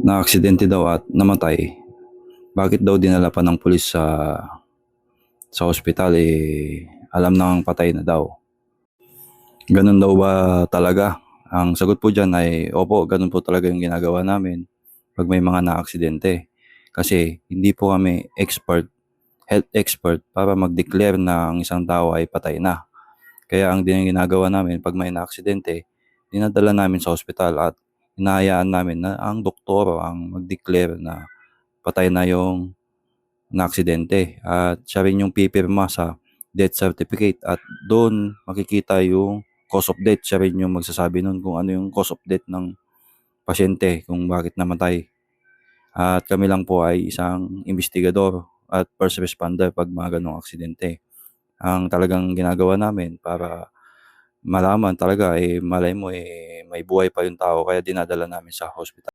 na aksidente daw at namatay, bakit daw dinala pa ng pulis sa ospital, alam nang patay na daw. Ganun daw ba talaga? Ang sagot po dyan ay opo, ganun po talaga yung ginagawa namin pag may mga naaksidente. Kasi hindi po kami health expert para mag-declare na ang isang tao ay patay na. Kaya ang ginagawa namin pag may naaksidente, dinadala namin sa ospital at hinahayaan namin na ang doktor ang mag-declare na patay na yung naaksidente. At siya rin yung pipirma sa death certificate at doon makikita yung cause of death. Siya rin yung magsasabi nun kung ano yung cause of death ng pasyente, kung bakit namatay. At kami lang po ay isang investigador at first responder pag mga ganong aksidente. Ang talagang ginagawa namin para malaman talaga, malay mo, may buhay pa yung tao kaya dinadala namin sa hospital.